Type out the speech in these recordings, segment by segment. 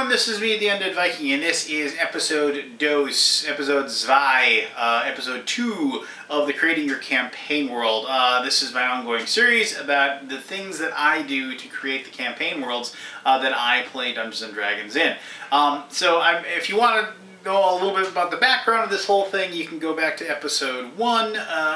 This is me, the Undead Viking, and this is episode 2, episode 2 of the Creating Your Campaign World. This is my ongoing series about the things that I do to create the campaign worlds that I play Dungeons & Dragons in. If you want to know a little bit about the background of this whole thing, you can go back to episode 1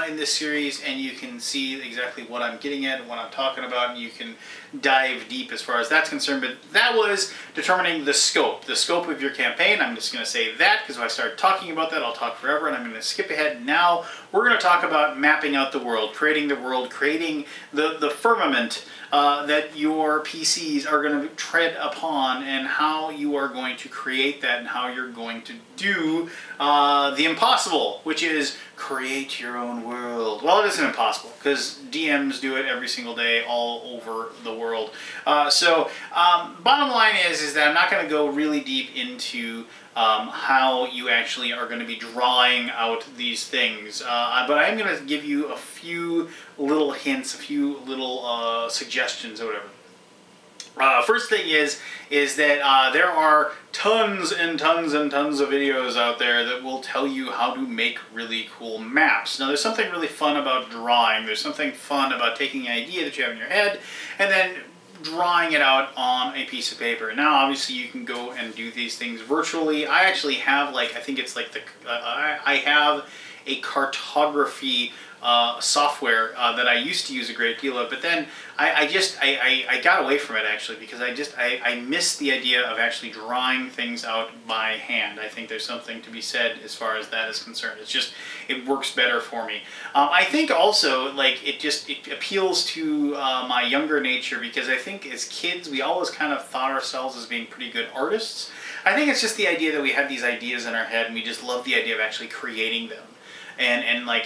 in this series and you can see exactly what I'm getting at and what I'm talking about, and you can dive deep as far as that's concerned. But that was determining the scope of your campaign. I'm just going to say that because if I start talking about that, I'll talk forever, and I'm going to skip ahead. Now we're going to talk about mapping out the world, creating the firmament that your PCs are going to tread upon, and how you are going to create that, and how you're going to do the impossible, which is create your own world. Well, it isn't impossible because DMs do it every single day all over the world. Bottom line is that I'm not going to go really deep into how you actually are going to be drawing out these things, but I am going to give you a few little hints, a few little suggestions or whatever. First thing is that there are tons and tons and tons of videos out there that will tell you how to make really cool maps. Now, there's something really fun about drawing. There's something fun about taking an idea that you have in your head and then drawing it out on a piece of paper. Now, obviously, you can go and do these things virtually. I actually have, I think it's like I have a cartography software that I used to use a great deal of, but then I got away from it, actually, because I miss the idea of actually drawing things out by hand. I think there's something to be said as far as that is concerned. It works better for me. I think also, it appeals to my younger nature, because I think as kids we always kind of thought ourselves as being pretty good artists. I think it's just the idea that we have these ideas in our head and we just love the idea of actually creating them. And I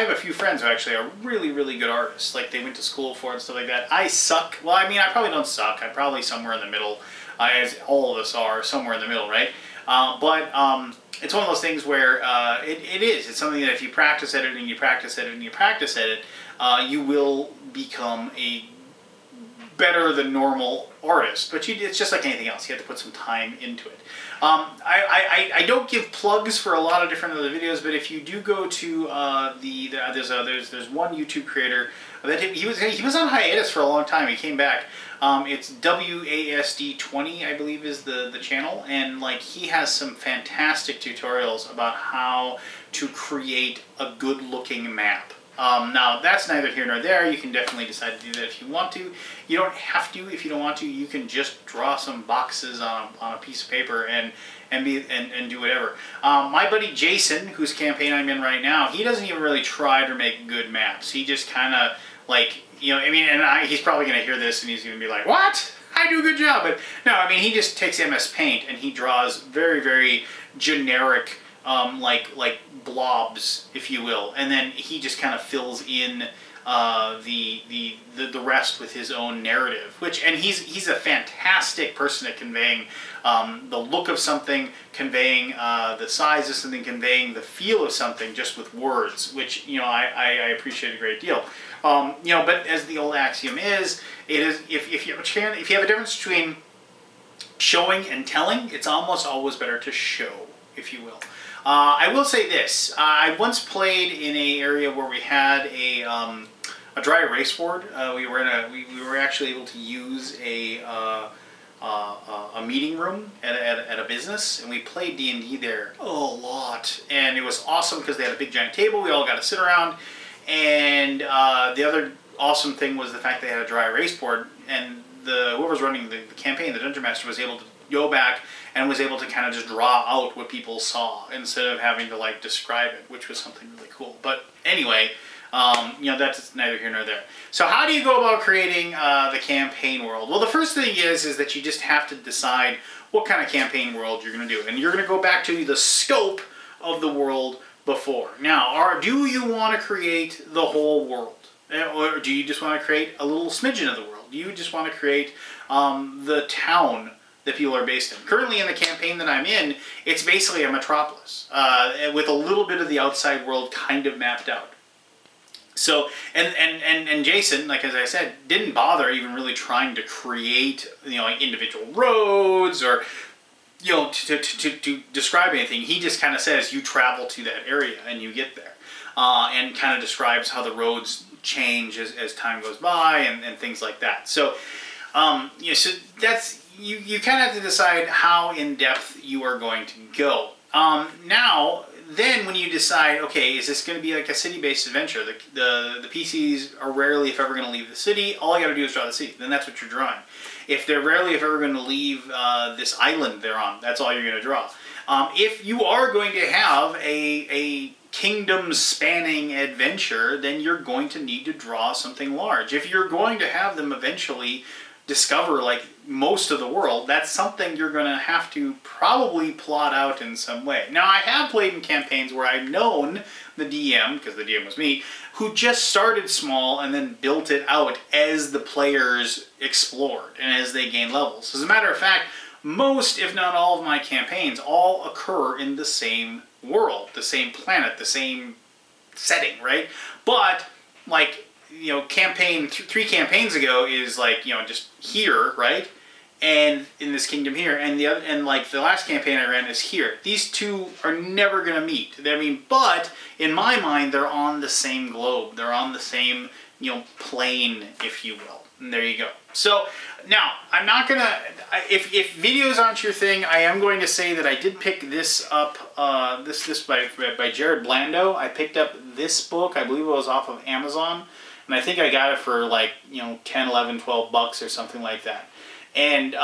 have a few friends who actually are really, really good artists. Like, they went to school for it and stuff like that. I suck. Well, I mean, I probably don't suck. I'm probably somewhere in the middle, as all of us are, somewhere in the middle, right? It's one of those things where it's something that if you practice at it and you practice at it and you practice at it, you will become a better than normal artist. But it's just like anything else. You have to put some time into it. I don't give plugs for a lot of different other videos, but if you do go to there's one YouTube creator that he was on hiatus for a long time. He came back. It's WASD20, I believe, is the channel, and he has some fantastic tutorials about how to create a good looking map. Now, that's neither here nor there. You can definitely decide to do that if you want to. You don't have to if you don't want to. You can just draw some boxes on a piece of paper and do whatever. My buddy Jason, whose campaign I'm in right now, he doesn't even really try to make good maps. He just kind of, he's probably going to hear this and he's going to be like, what? I do a good job. But no, I mean, he just takes MS Paint and he draws very, very generic, blobs, if you will, and then he just kind of fills in the rest with his own narrative. And he's a fantastic person at conveying the look of something, conveying the size of something, conveying the feel of something just with words, which I appreciate a great deal. But as the old axiom is, if you have a difference between showing and telling, it's almost always better to show, if you will. I will say this. I once played in an area where we had a dry erase board. We were actually able to use a meeting room at a business, and we played D&D there a lot. And it was awesome because they had a big giant table. We all got to sit around. And the other awesome thing was the fact they had a dry erase board, and whoever's running the campaign, the Dungeon Master, was able to go back and was able to kind of just draw out what people saw instead of having to describe it, which was something really cool. But anyway, that's neither here nor there. So how do you go about creating the campaign world? Well, the first thing is that you just have to decide what kind of campaign world you're going to do. And you're going to go back to the scope of the world before. Now, do you want to create the whole world? Or do you just want to create a little smidgen of the world? Do you just want to create the town that people are based in. Currently in the campaign that I'm in, it's basically a metropolis with a little bit of the outside world kind of mapped out. So, and Jason, like as I said, didn't bother even really trying to create, you know, like individual roads or, you know, to describe anything. He just kind of says you travel to that area and you get there, and kind of describes how the roads change as time goes by and things like that. So, you know, so that's, you kind of have to decide how in depth you are going to go. Now, then when you decide, okay, is this going to be like a city-based adventure? The PCs are rarely, if ever, going to leave the city. All I got to do is draw the city. Then that's what you're drawing. If they're rarely, if ever, going to leave this island they're on, that's all you're going to draw. If you are going to have a kingdom-spanning adventure, then you're going to need to draw something large. If you're going to have them eventually discover like most of the world, that's something you're going to have to probably plot out in some way. Now, I have played in campaigns where I've known the DM, because the DM was me, who just started small and then built it out as the players explored and as they gained levels. As a matter of fact, most, if not all, of my campaigns all occur in the same world, the same planet, the same setting, right? But, like, you know, three campaigns ago is like, you know, just here, right? And in this kingdom here, and like the last campaign I ran is here. These two are never going to meet. I mean, but in my mind, they're on the same globe. They're on the same, you know, plane, if you will. And there you go. So now I'm not gonna. If videos aren't your thing, I am going to say that I did pick this up. This by Jared Blando. I picked up this book. I believe it was off of Amazon. And I think I got it for like, you know, 10, 11, 12 bucks or something like that. And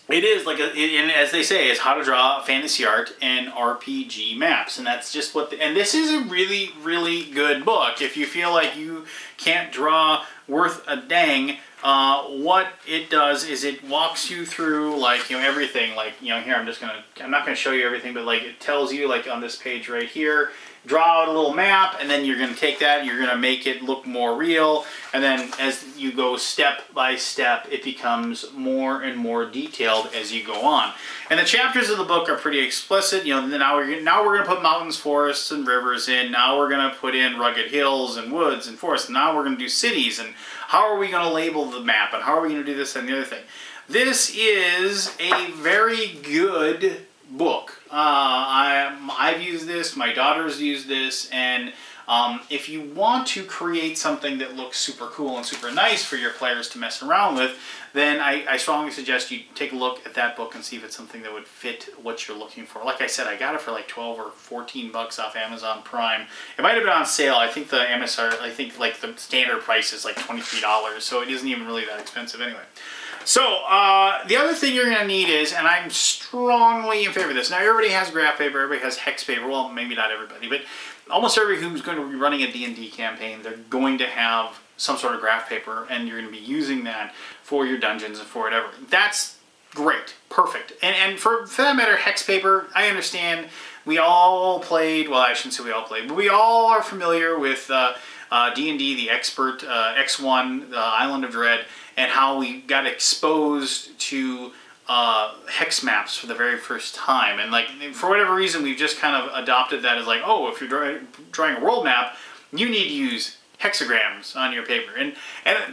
it is like, and as they say, is how to draw fantasy art and RPG maps. And that's just what, and this is a really, really good book. If you feel like you can't draw worth a dang, what it does is it walks you through, like, you know, everything. Like, you know, here I'm not going to show you everything, but like it tells you, like on this page right here, draw out a little map, and then you're going to take that, you're going to make it look more real, and then as you go step by step, it becomes more and more detailed as you go on. And the chapters of the book are pretty explicit. You know, now we're going to put mountains, forests, and rivers in. Now we're going to put in rugged hills and woods and forests. Now we're going to do cities, and how are we going to label the map, and how are we going to do this and the other thing. This is a very good book. I've used this, my daughter's used this, and if you want to create something that looks super cool and super nice for your players to mess around with, then I strongly suggest you take a look at that book and see if it's something that would fit what you're looking for. Like I said, I got it for like 12 or 14 bucks off Amazon Prime. It might have been on sale. I think the MSR, I think like the standard price is like $23, so it isn't even really that expensive anyway. So, the other thing you're going to need is, and I'm strongly in favor of this. Now, everybody has graph paper, everybody has hex paper. Well, maybe not everybody, but almost everybody who's going to be running a D&D campaign, they're going to have some sort of graph paper, and you're going to be using that for your dungeons and for whatever. That's great. Perfect. And for that matter, hex paper, I understand. We all played, well, I shouldn't say we all played, but we all are familiar with D&D, the Expert, X1, the Island of Dread, and how we got exposed to hex maps for the very first time. And like, for whatever reason, we've just kind of adopted that as like, oh, if you're drawing a world map, you need to use hexagrams on your paper. And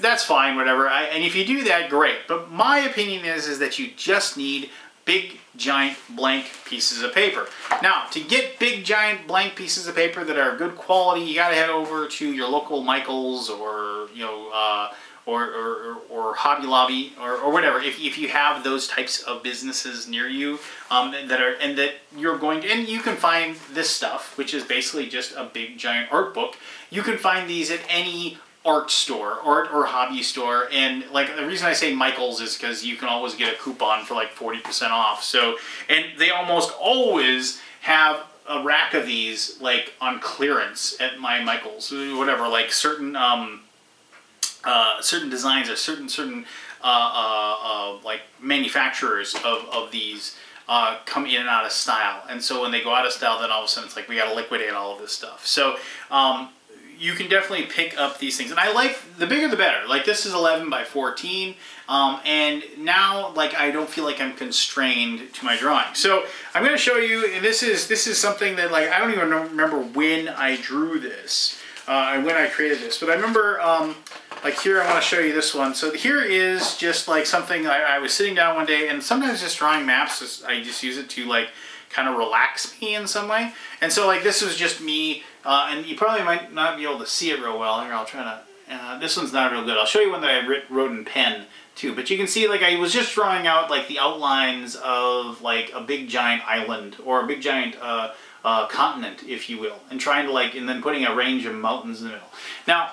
that's fine, whatever. And if you do that, great. But my opinion is that you just need big, giant, blank pieces of paper. Now, to get big, giant, blank pieces of paper that are good quality, you got to head over to your local Michaels or, you know, or Hobby Lobby or whatever. If you have those types of businesses near you that you're going to, and you can find this stuff, which is basically just a big, giant art book. You can find these at any art store, art or hobby store, and like the reason I say Michaels is because you can always get a coupon for like 40% off. So, and they almost always have a rack of these like on clearance at my Michaels, whatever, like certain certain designs or certain like manufacturers of these come in and out of style, and so when they go out of style, then all of a sudden it's like we got to liquidate all of this stuff. So you can definitely pick up these things. And I like, the bigger the better. Like this is 11 by 14. And now, like, I don't feel like I'm constrained to my drawing. So I'm going to show you, and this is something that, like, I don't even remember when I drew this, and when I created this. But I remember, like here, I want to show you this one. So here is just like something, I was sitting down one day, and sometimes just drawing maps, I just use it to like kind of relax me in some way. And so like this was just me, and you probably might not be able to see it real well. Here, I'll try to, this one's not real good. I'll show you one that I wrote in pen too. But you can see, like, I was just drawing out like the outlines of like a big giant island, or a big giant continent, if you will, and trying to like, and then putting a range of mountains in the middle. Now,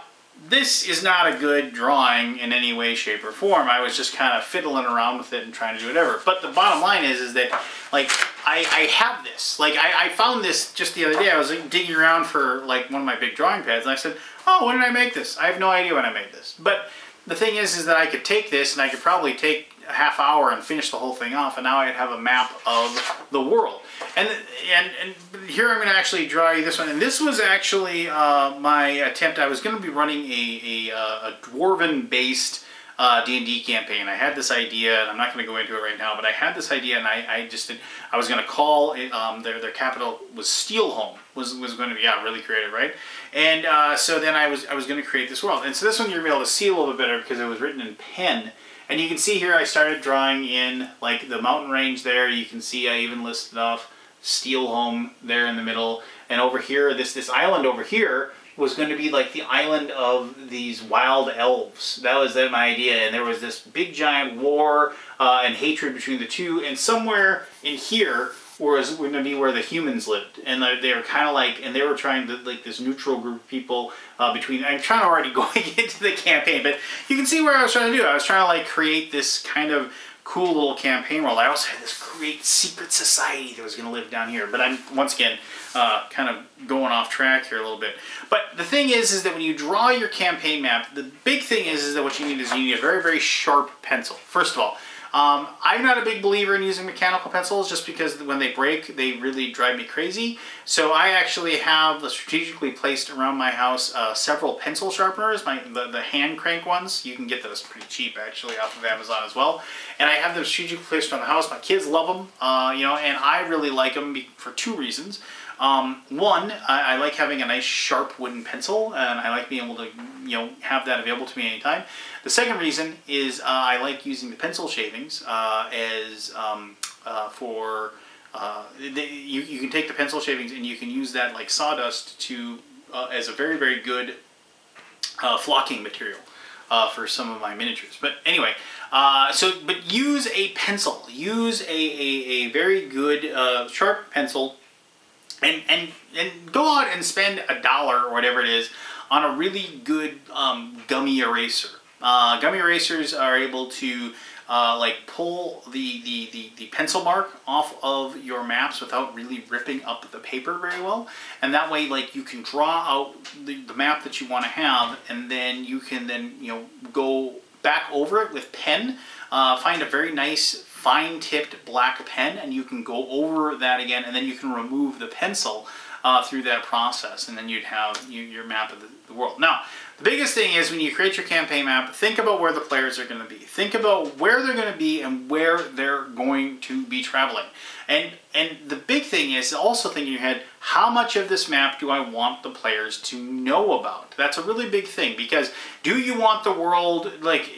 this is not a good drawing in any way, shape, or form. I was just kind of fiddling around with it and trying to do whatever. But the bottom line is that, like, I have this. Like, I found this just the other day. I was like, digging around for, like, one of my big drawing pads, and I said, oh, when did I make this? I have no idea when I made this. But the thing is that I could take this, and I could probably take a half hour and finish the whole thing off, and now I'd have a map of the world. And here I'm going to actually draw you this one. And this was actually my attempt. I was going to be running a Dwarven-based D&D campaign. I had this idea, and I'm not going to go into it right now, but I had this idea, and I was going to call it, their capital was Steelhome, was going to be, yeah, really creative, right? And so then I was going to create this world. And so this one you're going to be able to see a little bit better because it was written in pen. And you can see here I started drawing in like the mountain range there. You can see I even listed off Steelhome there in the middle. And over here, this island over here was going to be like the island of these wild elves. That was my idea. And there was this big giant war and hatred between the two. And somewhere in here was going to be where the humans lived. And they were kind of like, and they were trying to, like, this neutral group of people between, I'm trying to already going into the campaign, but you can see where I was trying to do. I was trying to like create this kind of cool little campaign world. I also had this great secret society that was going to live down here. But I'm, once again, kind of going off track here a little bit. But the thing is that when you draw your campaign map, the big thing is that what you need is you need a very, very sharp pencil. First of all, I'm not a big believer in using mechanical pencils just because when they break, they really drive me crazy. So I actually have strategically placed around my house several pencil sharpeners, the hand crank ones. You can get those pretty cheap actually off of Amazon as well. And I have them strategically placed around the house. My kids love them, you know, and I really like them for two reasons. One, I like having a nice sharp wooden pencil, and I like being able to, you know, have that available to me anytime. The second reason is I like using the pencil shavings you can take the pencil shavings and you can use that like sawdust to as a very, very good flocking material for some of my miniatures. But anyway, but use a pencil. Use a very good sharp pencil. And go out and spend $1 or whatever it is on a really good gummy eraser. Gummy erasers are able to like pull the pencil mark off of your maps without really ripping up the paper very well. And that way, like, you can draw out the map that you want to have, and then you can you know, go back over it with pen. Find a very nice fine-tipped black pen, and you can go over that again, and then you can remove the pencil through that process, and then you'd have your map of the world. Now, the biggest thing is when you create your campaign map, think about where the players are going to be. Think about where they're going to be and where they're going to be traveling. And the big thing is also think in your head, how much of this map do I want the players to know about? That's a really big thing, because do you want the world, like,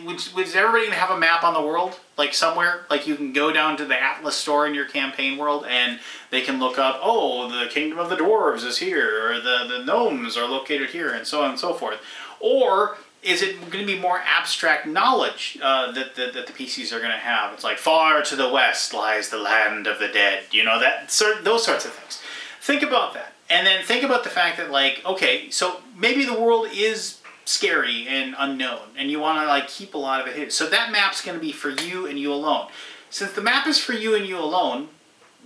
was everybody going to have a map on the world? Like somewhere? Like you can go down to the Atlas store in your campaign world and they can look up, oh, the Kingdom of the Dwarves is here, or the gnomes are located here, and so on and so forth. Or is it going to be more abstract knowledge that the PCs are going to have? It's like, far to the west lies the land of the dead. You know, those sorts of things. Think about that. And then think about the fact that, like, okay, so maybe the world is scary and unknown, and you want to, like, keep a lot of it hidden. So that map's going to be for you and you alone. Since the map is for you and you alone,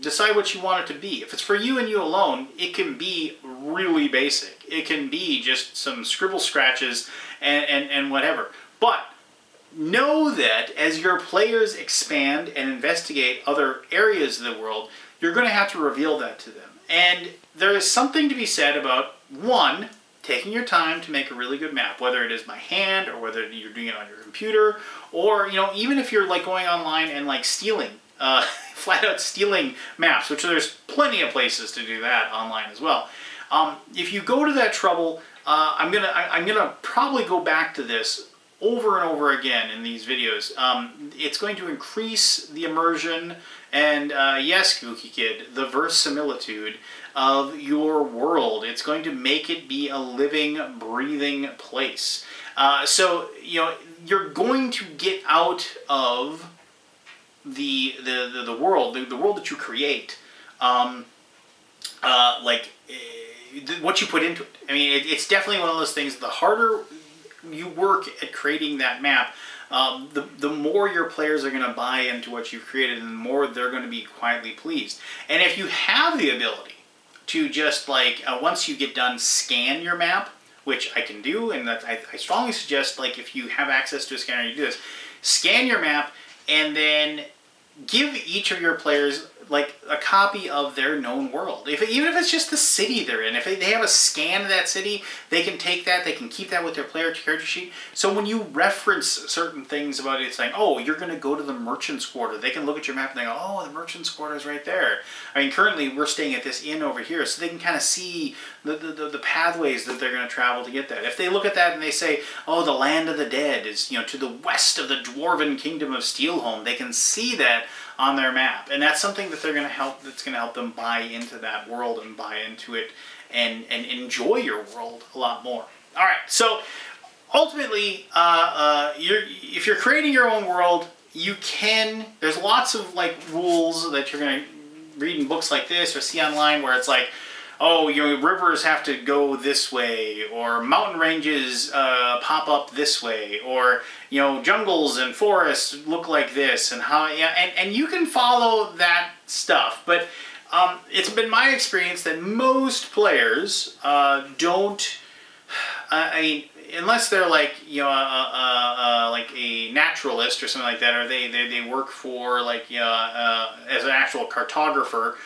decide what you want it to be. If it's for you and you alone, it can be really basic. It can be just some scribble scratches and whatever. But know that as your players expand and investigate other areas of the world, you're going to have to reveal that to them. And there is something to be said about, one, taking your time to make a really good map, whether it is by hand or whether you're doing it on your computer, or even if you're like going online and like stealing, flat out stealing maps, which there's plenty of places to do that online as well. If you go to that trouble, I'm gonna probably go back to this over and over again in these videos. It's going to increase the immersion and, yes, Gookie Kid, the verisimilitude of your world. It's going to make it be a living, breathing place. So, you're going to get out of the world, the world that you create, what you put into it. I mean, it's definitely one of those things. The harder you work at creating that map, the more your players are going to buy into what you've created, and the more they're going to be quietly pleased. And if you have the ability to just once you get done, scan your map, which I can do, and that I strongly suggest, if you have access to a scanner, you do this. Scan your map, and then give each of your players a copy of their known world. Even if it's just the city they're in. If they have a scan of that city, they can take that, they can keep that with their player character sheet. So when you reference certain things about it, saying, oh, you're going to go to the Merchant's Quarter, they can look at your map and they go, oh, the Merchant's Quarter is right there. I mean, currently we're staying at this inn over here, so they can kind of see the pathways that they're going to travel to get that. If they look at that and they say, oh, the Land of the Dead is, to the west of the Dwarven Kingdom of Steelhome, they can see that on their map, and that's something that that's going to help them buy into that world and buy into it and enjoy your world a lot more. All right, so ultimately, if you're creating your own world, there's lots of rules that you're going to read in books like this or see online, where it's oh, rivers have to go this way, or mountain ranges pop up this way, or jungles and forests look like this, and how and you can follow that stuff. But it's been my experience that most players don't. I mean, unless they're like a naturalist or something like that, or they work for as an actual cartographer.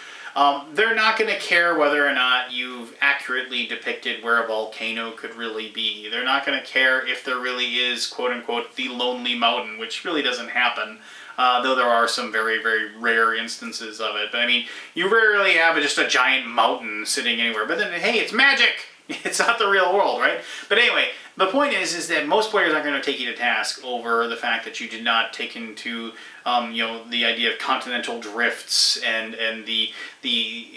They're not going to care whether or not you've accurately depicted where a volcano could really be. They're not going to care if there really is, quote-unquote, the Lonely Mountain, which really doesn't happen, though there are some very, very rare instances of it. But, I mean, you rarely have just a giant mountain sitting anywhere. But then, hey, it's magic! It's not the real world, right? But anyway, the point is that most players aren't going to take you to task over the fact that you did not take into, the idea of continental drifts and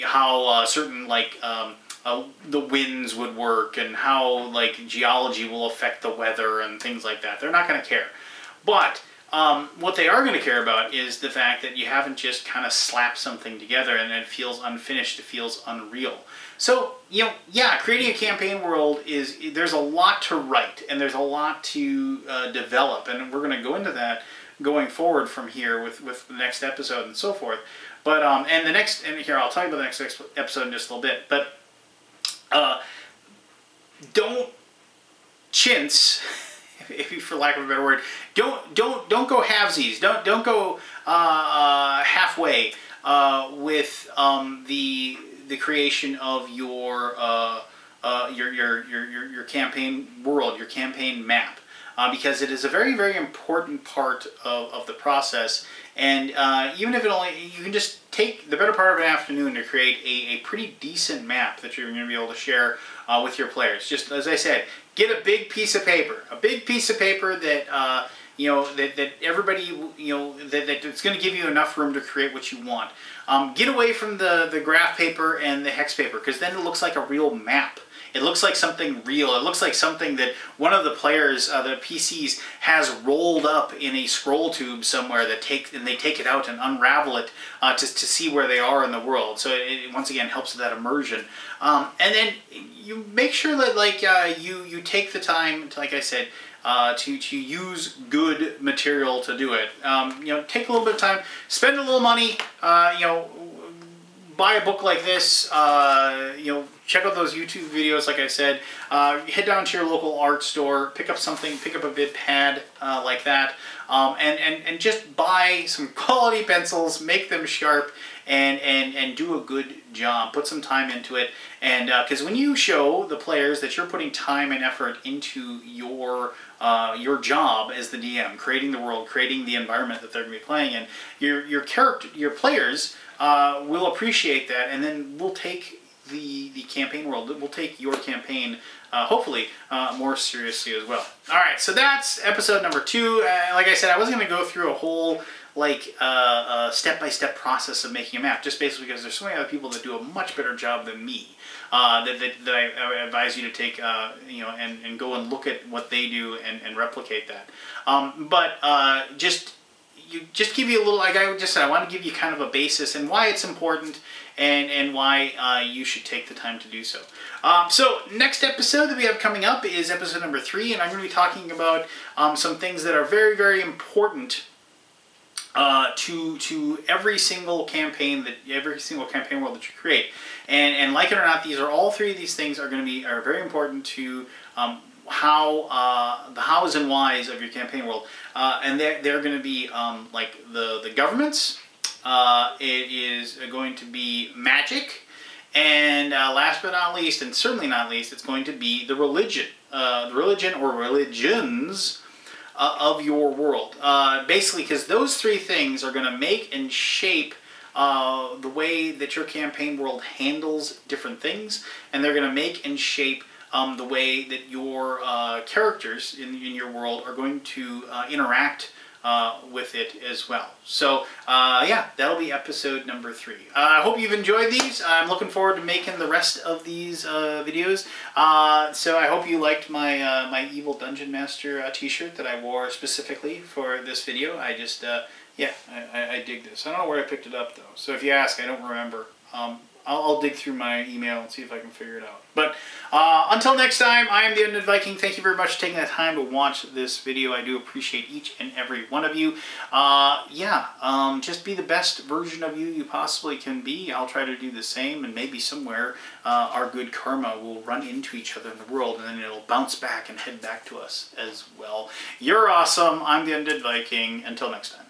how certain the winds would work, and how geology will affect the weather and things like that. They're not going to care. But what they are going to care about is the fact that you haven't just kind of slapped something together and it feels unfinished, it feels unreal. So, yeah, creating a campaign world there's a lot to write, and there's a lot to develop, and we're going to go into that going forward from here with the next episode and so forth. But, and here, I'll tell you about the next episode in just a little bit, but don't chintz, for lack of a better word, don't go halvesies, don't go halfway with the creation of your campaign world, your campaign map, because it is a very, very important part of the process. And even if you can just take the better part of an afternoon to create a pretty decent map that you're going to be able to share with your players. Just as I said, get a big piece of paper, that that everybody, that it's going to give you enough room to create what you want. Get away from the graph paper and the hex paper, because then it looks like a real map. It looks like something real. It looks like something that one of the players, the PCs, has rolled up in a scroll tube somewhere they take it out and unravel it to see where they are in the world. So it once again helps with that immersion. And then you make sure that you take the time, like I said, to use good material to do it. Take a little bit of time, spend a little money, buy a book like this, you know, check out those YouTube videos, like I said. Head down to your local art store, pick up something, pick up a bid pad like that, and just buy some quality pencils, make them sharp, and do a good job. Put some time into it, and because when you show the players that you're putting time and effort into your job as the DM, creating the world, creating the environment that they're going to be playing in, your players will appreciate that, and then we'll take the campaign world, we'll take your campaign hopefully more seriously as well. All right, so that's episode number 2. Like I said, I wasn't going to go through a whole step-by-step process of making a map, just basically because there's so many other people that do a much better job than me. That I advise you to take, you know, and go and look at what they do and replicate that. Just give you a little, like I just said, I want to give you kind of a basis and why it's important and why you should take the time to do so. So next episode that we have coming up is episode number 3, and I'm going to be talking about some things that are very, very important to every single campaign world that you create, and like it or not, all 3 of these things are very important to the hows and whys of your campaign world, and they're going to be like the governments. It is going to be magic, and last but not least, and certainly not least, it's going to be the religion or religions of your world. Basically, because those 3 things are going to make and shape the way that your campaign world handles different things, and they're going to make and shape the way that your characters in your world are going to interact with it as well. So yeah, that'll be episode number 3. I hope you've enjoyed these. I'm looking forward to making the rest of these videos. So I hope you liked my my Evil Dungeon Master t-shirt that I wore specifically for this video. I just yeah, I dig this. I don't know where I picked it up though, so if you ask, I don't remember. I'll dig through my email and see if I can figure it out. But until next time, I am the Undead Viking. Thank you very much for taking the time to watch this video. I do appreciate each and every one of you. Yeah, just be the best version of you possibly can be. I'll try to do the same, and maybe somewhere our good karma will run into each other in the world, and then it'll bounce back and head back to us as well. You're awesome. I'm the Undead Viking. Until next time.